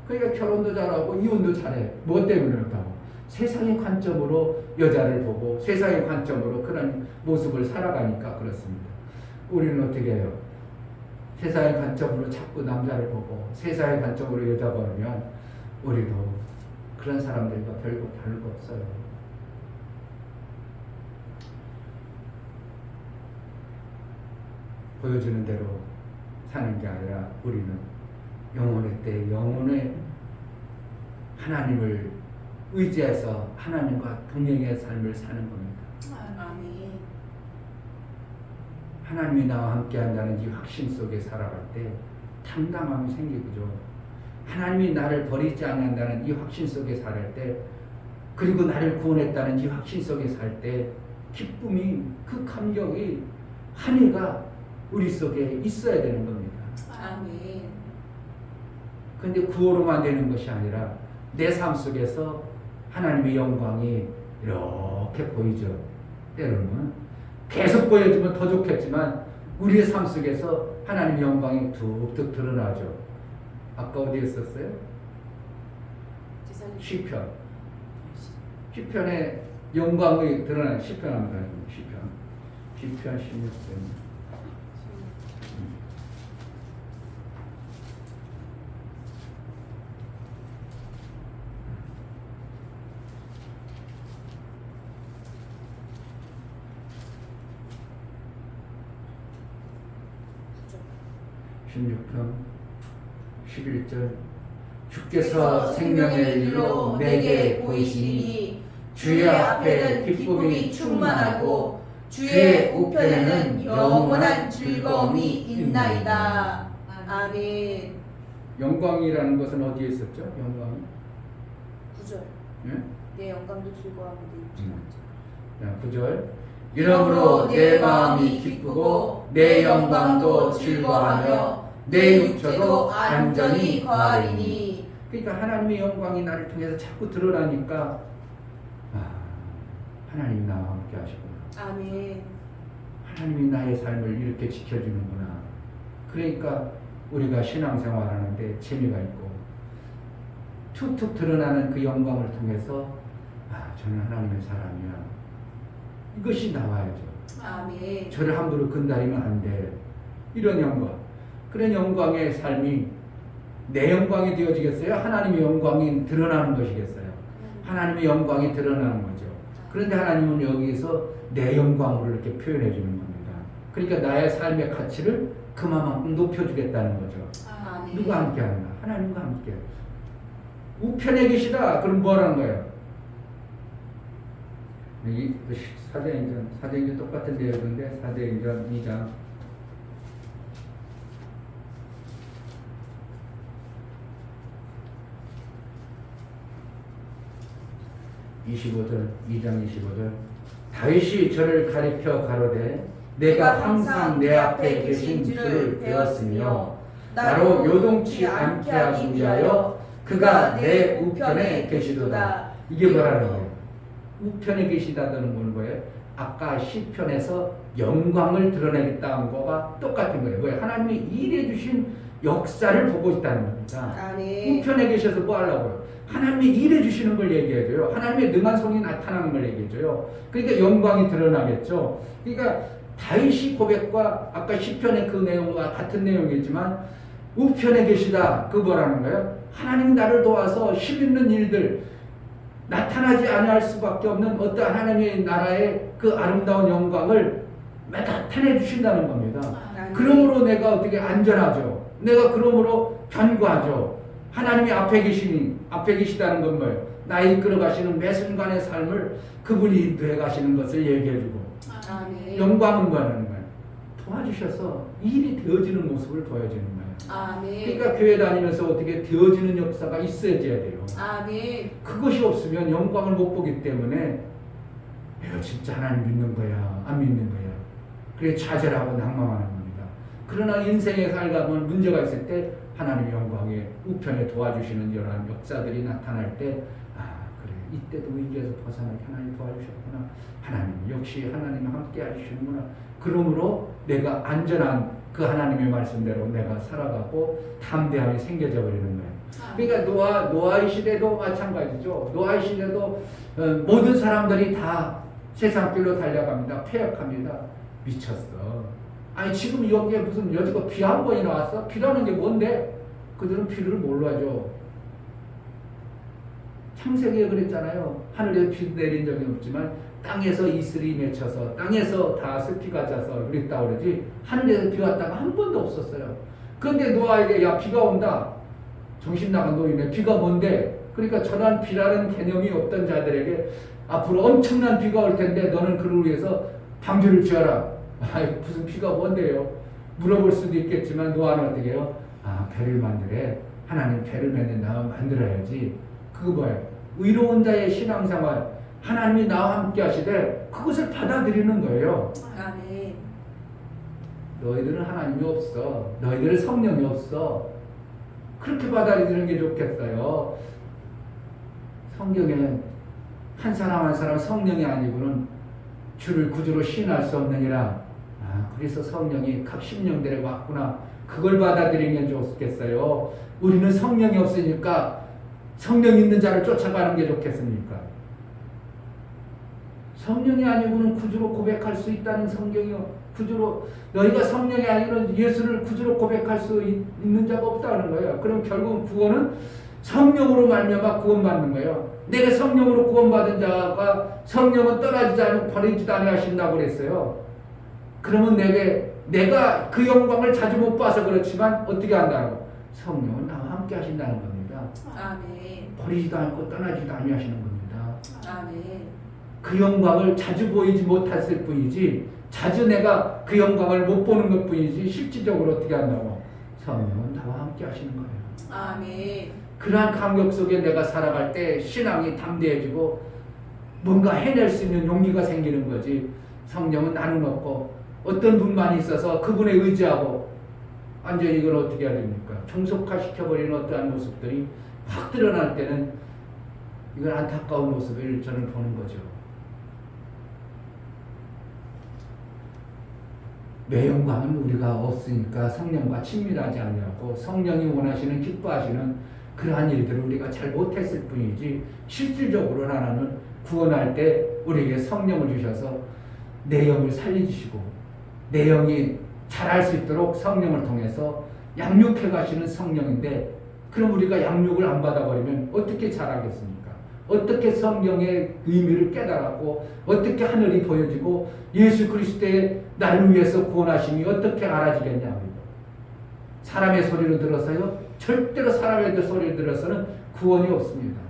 그러니까 결혼도 잘하고 이혼도 잘해. 뭐 때문에 그렇다고? 세상의 관점으로 여자를 보고 세상의 관점으로 그런 모습을 살아가니까 그렇습니다. 우리는 어떻게 해요? 세상의 관점으로 자꾸 남자를 보고 세상의 관점으로 여자 보면 우리도 그런 사람들과 별거 다를 거 없어요. 보여주는 대로 사는 게 아니라 우리는 영혼의 때 영혼의 하나님을 의지해서 하나님과 동행의 삶을 사는 겁니다. 아멘. 하나님이 나와 함께 한다는 이 확신 속에 살아갈 때 당당함이 생기죠. 하나님이 나를 버리지 않는다는 이 확신 속에 살 때, 그리고 나를 구원했다는 이 확신 속에 살 때 기쁨이, 그 감격이, 한이가 우리 속에 있어야 되는 겁니다. 아멘. 근데 구호로만 되는 것이 아니라 내 삶 속에서 하나님의 영광이 이렇게 보이죠. 때로는 계속 보여주면 더 좋겠지만 우리의 삶 속에서 하나님의 영광이 툭툭 드러나죠. 아까 어디에 썼어요? 시편. 시편에 영광이 드러나는 시편 합니다. 시편 16편. 16편 11절. 주께서 생명의 일로 내게 보이시니 주의 앞에는 기쁨이 충만하고 주의 우편에는 영원한 즐거움이 있나이다. 아멘. 영광이라는 것은 어디에 있었죠? 영광이? 9절. 예? 내 영광도 즐거워하고 내 자, 9절. 이러므로 내 마음이 기쁘고 내 영광도 즐거워하며 내 육체도 안전히 거하리니. 그러니까 하나님의 영광이 나를 통해서 자꾸 드러나니까 하나님이 나와 함께 하시구나. 아멘. 하나님이 나의 삶을 이렇게 지켜주는구나. 그러니까 우리가 신앙생활 하는데 재미가 있고 툭툭 드러나는 그 영광을 통해서 저는 하나님의 사람이야. 이것이 나와야죠. 아멘. 저를 함부로 건드리면 안 돼. 이런 영광. 그런 영광의 삶이 내 영광이 되어지겠어요? 하나님의 영광이 드러나는 것이겠어요? 하나님의 영광이 드러나는 거죠. 그런데 하나님은 여기서 내 영광으로 이렇게 표현해 주는 겁니다. 그러니까 나의 삶의 가치를 그만큼 높여주겠다는 거죠. 아멘. 누가 함께하는가? 하나님과 함께. 우편에 계시다. 그럼 뭐라는 거예요? 이 사도행전 똑같은 내용인데 사도행전 2장 2장 25절 다윗이 저를 가리켜 가로되 내가 항상 내 앞에 계신 줄을 배웠으며 나로 요동치 않게 하기 위하여 그가 내 우편에 계시도다. 이게 뭐라는 거예요? 우편에 계시다는 건 뭐예요? 아까 시편에서 영광을 드러내겠다는 거가 똑같은 거예요. 뭐예요? 하나님이 일해 주신 역사를 보고 있다는 겁니다. 아멘. 우편에 계셔서 뭐 하려고요? 하나님이 일해 주시는 걸 얘기해줘요. 하나님의 능한 손이 나타나는 걸 얘기해줘요. 그러니까 영광이 드러나겠죠. 그러니까 다윗이 고백과 아까 시편의 그 내용과 같은 내용이지만 우편에 계시다. 그 뭐라는 거예요? 하나님이 나를 도와서 힘있는 일들 나타나지 아니할 수밖에 없는 어떠한 하나님의 나라의 그 아름다운 영광을 나타내 주신다는 겁니다. 아멘. 그러므로 내가 어떻게 안전하죠. 내가 그러므로 견고하죠. 하나님이 앞에 계시다는 건 뭐예요? 나의 이끌어가시는 매 순간의 삶을 그분이 인도해 가시는 것을 얘기해주고 아멘. 영광은 뭐하는 거예요? 도와주셔서 일이 되어지는 모습을 보여주는 거예요. 아멘. 그러니까 교회 다니면서 어떻게 되어지는 역사가 있어야 돼요. 아멘. 그것이 없으면 영광을 못 보기 때문에 내가 진짜 하나님 믿는 거야, 안 믿는 거야. 그래 좌절하고 낭망하는 겁니다. 그러나 인생에 살가면 문제가 있을 때 하나님의 영광에 우편에 도와주시는 이러한 역사들이 나타날 때 그래 이때도 위기에서 벗어나게 하나님 도와주셨구나. 하나님 역시 하나님 함께 해주시는구나. 그러므로 내가 안전한 그 하나님의 말씀대로 내가 살아가고 담대함이 생겨져 버리는 거예요. 그러니까 노아의 시대도 마찬가지죠. 노아의 시대도 모든 사람들이 다 세상길로 달려갑니다. 폐역합니다. 미쳤어. 아니 지금 여기에 무슨 여지껏 비 한 번이 나왔어? 비라는 게 뭔데? 그들은 비를 몰라죠. 창세기에 그랬잖아요. 하늘에 비 내린 적이 없지만 땅에서 이슬이 맺혀서 땅에서 다 습기가 자서 그랬다 그러지 하늘에서 비 왔다가 한 번도 없었어요. 그런데 노아에게 야 비가 온다. 정신 나간 놈이네. 비가 뭔데? 그러니까 전한 비라는 개념이 없던 자들에게 앞으로 엄청난 비가 올 텐데 너는 그를 위해서 방주를 지어라. 무슨 비가 뭔데요? 물어볼 수도 있겠지만 노아는 어떻게 해요? 배를 만들래. 하나님 배를 만들어야지. 그거 뭐예요? 의로운 자의 신앙생활. 하나님이 나와 함께 하시되 그것을 받아들이는 거예요. 아멘. 너희들은 하나님이 없어. 너희들은 성령이 없어. 그렇게 받아들이는 게 좋겠어요. 성경에 한 사람 한 사람 성령이 아니고는 주를 구주로 시인할 수 없느니라. 그래서 성령이 각 심령들에 왔구나. 그걸 받아들이면 좋겠어요. 우리는 성령이 없으니까 성령 있는 자를 쫓아가는 게 좋겠습니까? 성령이 아니고는 구주로 고백할 수 있다는 성경이요. 구주로 너희가 성령이 아니고는 예수를 구주로 고백할 수 있는 자가 없다는 거예요. 그럼 결국 구원은 성령으로 말미암아 구원받는 거예요. 내가 성령으로 구원받은 자가 성령은 떠나지 않고 버리지도 아니하신다고 그랬어요. 그러면 내가 그 영광을 자주 못 봐서 그렇지만 어떻게 한다고? 성령은 나와 함께 하신다는 겁니다. 아멘. 버리지도 않고 떠나지도 아니하시는 겁니다. 아멘. 그 영광을 자주 보이지 못했을 뿐이지 자주 내가 그 영광을 못 보는 것 뿐이지 실질적으로 어떻게 한다고? 성령은 나와 함께 하시는 거예요. 아멘. 그러한 감격 속에 내가 살아갈 때 신앙이 담대해지고 뭔가 해낼 수 있는 용기가 생기는 거지. 성령은 나는 없고 어떤 분만 있어서 그분에 의지하고 완전히 이걸 어떻게 해야 됩니까? 종속화시켜버리는 어떠한 모습들이 확 드러날 때는 이건 안타까운 모습을 저는 보는 거죠. 내 영광은 우리가 없으니까 성령과 친밀하지 않냐고 성령이 원하시는 기뻐하시는 그러한 일들을 우리가 잘 못했을 뿐이지 실질적으로 하나는 구원할 때 우리에게 성령을 주셔서 내 영을 살려주시고 내 영이 자랄 수 있도록 성령을 통해서 양육해 가시는 성령인데 그럼 우리가 양육을 안 받아버리면 어떻게 자라겠습니까? 어떻게 성경의 의미를 깨달았고 어떻게 하늘이 보여지고 예수 그리스도의 나를 위해서 구원하심이 어떻게 알아지겠냐고요. 사람의 소리로 들어서요? 절대로 사람의 소리를 들어서는 구원이 없습니다.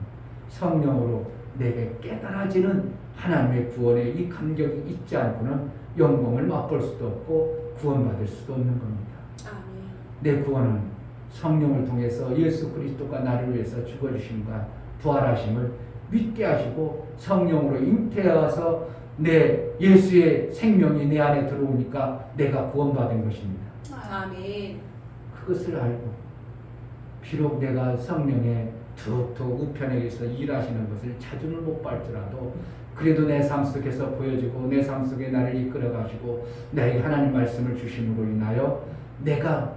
성령으로 내게 깨달아지는 하나님의 구원의 이 감격이 있지 않고는 영광을 맛볼 수도 없고 구원받을 수도 없는 겁니다. 아멘. 내 구원은 성령을 통해서 예수 그리스도가 나를 위해서 죽어주심과 부활하심을 믿게 하시고 성령으로 잉태하셔서 내 예수의 생명이 내 안에 들어오니까 내가 구원받은 것입니다. 아멘. 그것을 알고 비록 내가 성령의 툭툭 우편에서 일하시는 것을 자주는 못 발지라도 그래도 내 삶 속에서 보여지고 내 삶 속에 나를 이끌어 가시고 나에게 하나님 말씀을 주심으로 인하여 내가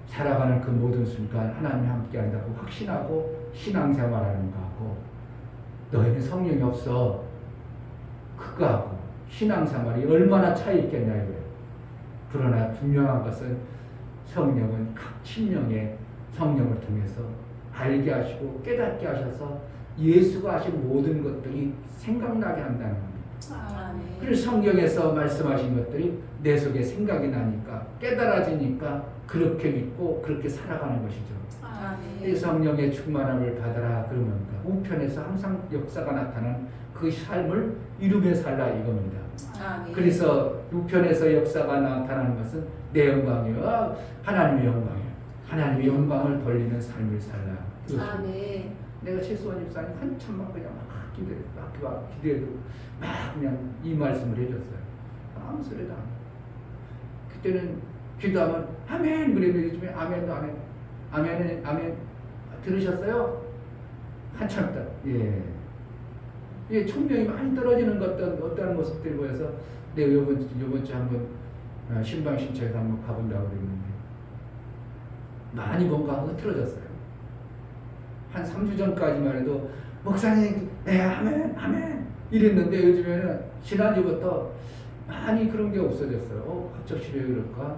살아가는 그 모든 순간 하나님이 함께 한다고 확신하고 신앙생활하는 거하고 너희는 성령이 없어 그거하고 신앙생활이 얼마나 차이 있겠냐 이거예요. 그러나 분명한 것은 성령은 각 침령의 성령을 통해서 알게 하시고 깨닫게 하셔서 예수가 하신 모든 것들이 생각나게 한다는 겁니다. 아멘. 그래서 성경에서 말씀하신 것들이 내 속에 생각이 나니까 깨달아지니까 그렇게 믿고 그렇게 살아가는 것이죠. 이 아멘. 성령의 충만함을 받아라 그러면 우편에서 항상 역사가 나타나는 그 삶을 이루며 살라 이겁니다. 아멘. 그래서 우편에서 역사가 나타나는 것은 내 영광이요 하나님의 영광이요. 하나님의 영광을 돌리는 삶을 살라. 아멘. 내가 최수원 집사님 한참 막 그냥 막 기대도 막 그냥 이 말씀을 해줬어요. 아무 소리도 안 해. 그때는 기도하면 아멘 그랬는데 요즘에 아멘도 안 해. 아멘 들으셨어요? 한참 있다. 예, 총명이 많이 떨어지는 어떤 모습들이 보여서 내가 요번 주 한번 신방신청에서 한번 가본다고 그랬는데 많이 뭔가 흐트러졌어요. 한 3주 전까지만 해도 목사님 네 아멘 이랬는데 요즘에는 지난주부터 많이 그런 게 없어졌어요. 갑자기 왜 그럴까?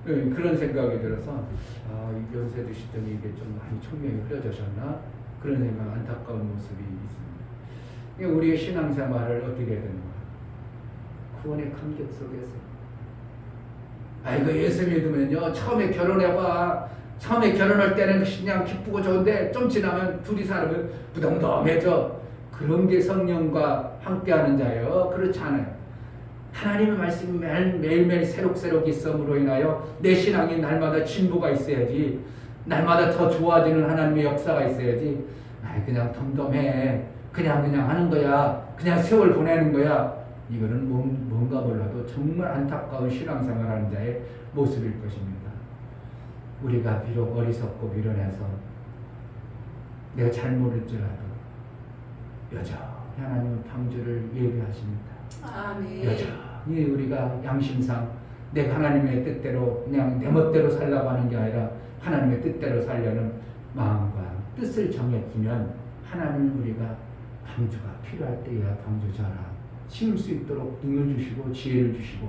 네, 그런 생각이 들어서 이 연세 드시더니 이게 좀 많이 총명이 흐려졌나? 그런 생각 안타까운 모습이 있습니다. 우리의 신앙생활을 어떻게 해야 되는가? 구원의 감격 속에서 이거 예수 믿으면요 처음에 결혼해봐. 처음에 결혼할 때는 그냥 기쁘고 좋은데 좀 지나면 둘이 살면 부담담해져. 그런 게 성령과 함께하는 자예요. 그렇지 않아요. 하나님의 말씀이 매일매일 새록새록 있음으로 인하여 내 신앙이 날마다 진보가 있어야지. 날마다 더 좋아지는 하나님의 역사가 있어야지. 그냥 덤덤해. 그냥 하는 거야. 그냥 세월 보내는 거야. 이거는 뭔가 몰라도 정말 안타까운 신앙생활하는 자의 모습일 것입니다. 우리가 비록 어리석고 미련해서 내가 잘 모를지라도 여전히 하나님은 방주를 예비하십니다. 아멘. 여전히 우리가 양심상 내가 하나님의 뜻대로 그냥 내 멋대로 살라고 하는 게 아니라 하나님의 뜻대로 살려는 마음과 뜻을 정해두면 하나님은 우리가 방주가 필요할 때야 방주 져라 심을 수 있도록 능을 주시고 지혜를 주시고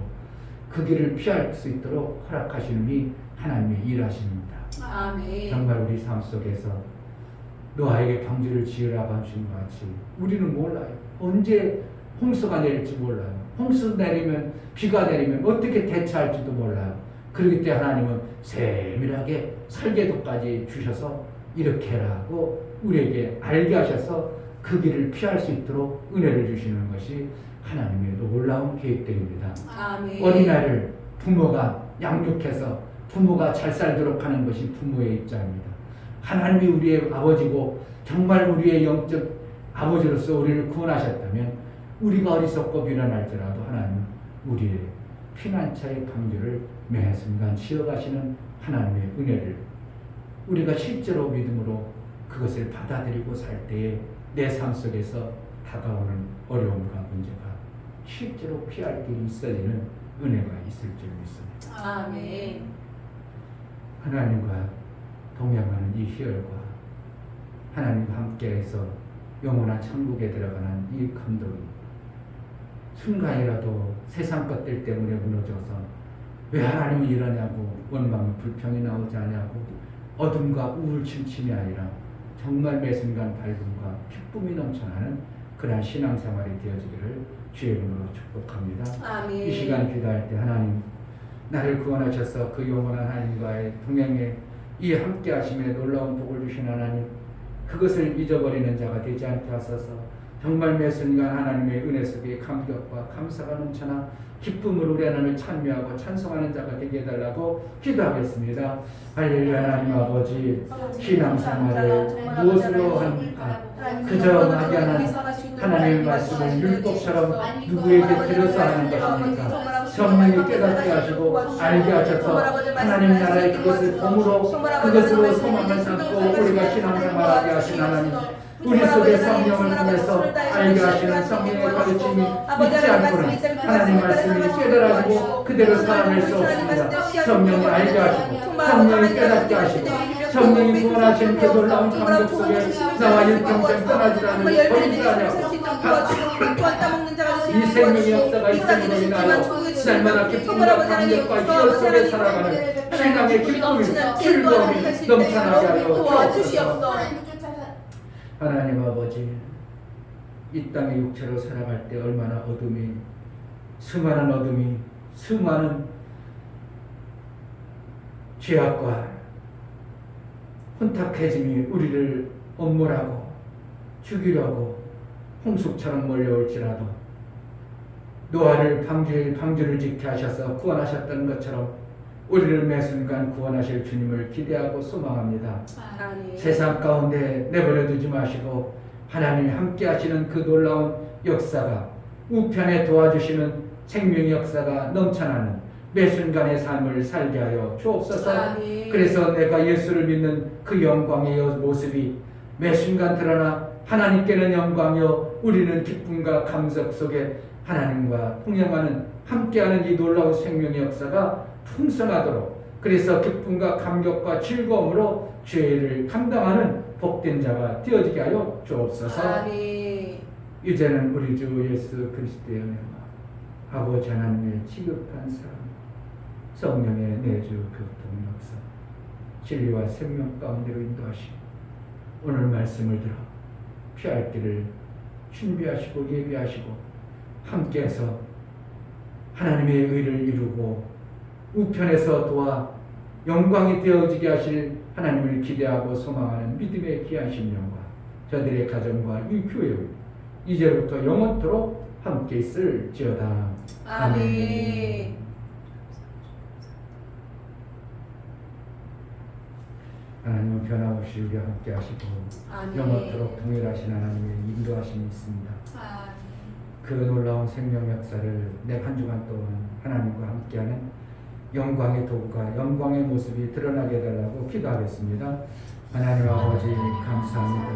그 길을 피할 수 있도록 허락하시는 이 하나님의 일하십니다. 아멘. 정말 우리 삶 속에서 노아에게 방주를 지으라고 하신 것 같이 우리는 몰라요. 언제 홍수가 내릴지 몰라요. 홍수 내리면 비가 내리면 어떻게 대처할지도 몰라요. 그렇기 때문에 하나님은 세밀하게 설계도까지 주셔서 이렇게 해라고 우리에게 알게 하셔서 그 길을 피할 수 있도록 은혜를 주시는 것이 하나님의 놀라운 계획들입니다. 아멘. 어린아이를 부모가 양육해서 부모가 잘 살도록 하는 것이 부모의 입장입니다. 하나님이 우리의 아버지고 정말 우리의 영적 아버지로서 우리를 구원하셨다면 우리가 어리석고 미련할지라도 하나님은 우리의 피난처의 방주를 매 순간 지어가시는 하나님의 은혜를 우리가 실제로 믿음으로 그것을 받아들이고 살 때에 내 삶 속에서 다가오는 어려움과 문제가 실제로 피할 길이 있어지는 은혜가 있을 줄 믿습니다. 아멘. 하나님과 동행하는 이 희열과 하나님과 함께해서 영원한 천국에 들어가는 이 감동이 순간이라도 세상 것들 때문에 무너져서 왜 하나님은 이러냐고 원망이 불평이 나오지 않냐고 어둠과 우울침침이 아니라 정말 매 순간 밝음과 기쁨이 넘쳐나는 그러한 신앙생활이 되어지기를 주의 이름으로 축복합니다. 아멘. 이 시간 기도할 때 하나님 나를 구원하셔서 그 영원한 하나님과의 동행에 이 함께 하심에 놀라운 복을 주신 하나님, 그것을 잊어버리는 자가 되지 않게 하소서. 정말 매 순간 하나님의 은혜 속에 감격과 감사가 넘쳐나 기쁨으로 우리 하나님을 찬미하고 찬송하는 자가 되게 해달라고 기도하겠습니다. 할렐루야. 하나님 아버지, 신앙생활을 무엇으로 합니까? 그저 막연한 하나님의 말씀을 율법처럼 누구에게 들여서 하는 것입니까? 성령이 깨닫게 하시고 알게 하셔서 하나님 나라의 그것을 공으로 그것으로 소망을 삼고 우리가 신앙생활하게 하신 하나님, 우리 속에 성령을 통해서 알게 하시는 성령의 가르침이 믿지 않고는 하나님 말씀이 깨달아지고 그대로 살아낼 수 없습니다. 성령이 알게 하시고 성령이 깨닫게 하시고 성령이 구원하신 그 놀라운 감격 속에 나와 일평생 떠나지라는 거룩하냐 이 생명의 역사가 있음으로 인하여 날마다 기쁨과 감격과 희열 속에 살아가는 신앙의 기쁨이 즐거움이 넘쳐나게 하여 주옵소서. 하나님 아버지, 이 땅의 육체로 살아갈 때 얼마나 어둠이, 수많은 어둠이, 수많은 죄악과 혼탁해짐이 우리를 엄몰하고 죽이려고 홍수처럼 몰려올지라도 노아를 방주를 지켜 하셔서 구원하셨던 것처럼 우리를 매 순간 구원하실 주님을 기대하고 소망합니다. 아멘. 세상 가운데 내버려 두지 마시고 하나님이 함께 하시는 그 놀라운 역사가 우편에 도와주시는 생명의 역사가 넘쳐나는 매 순간의 삶을 살게 하여 주옵소서. 아멘. 그래서 내가 예수를 믿는 그 영광의 모습이 매 순간 드러나 하나님께는 영광이요 우리는 기쁨과 감격 속에 하나님과 동행하는 함께하는 이 놀라운 생명의 역사가 풍성하도록, 그래서 기쁨과 감격과 즐거움으로 죄를 감당하는 복된 자가 되어지게 하여 주옵소서. 아멘. 이제는 우리 주 예수 그리스도의 은혜와 아버지 하나님의 지극한 사랑, 성령의 내주 교통 역사, 진리와 생명 가운데로 인도하시고 오늘 말씀을 들어 피할 길을 준비하시고 예비하시고 함께해서 하나님의 의를 이루고 우편에서 도와 영광이 되어지게 하실 하나님을 기대하고 소망하는 믿음의 귀한 심령과 저들의 가정과 이 교회 이제부터 영원토록 함께 있을지어다. 아멘. 하나님은 변함없이 우리와 함께 하시고 아멘. 영원토록 동일하신 하나님의 인도하심이 있습니다. 그 놀라운 생명 역사를 내 한 주간 동안 하나님과 함께하는 영광의 도구가 영광의 모습이 드러나게 해달라고 기도하겠습니다. 하나님 아버지 감사합니다.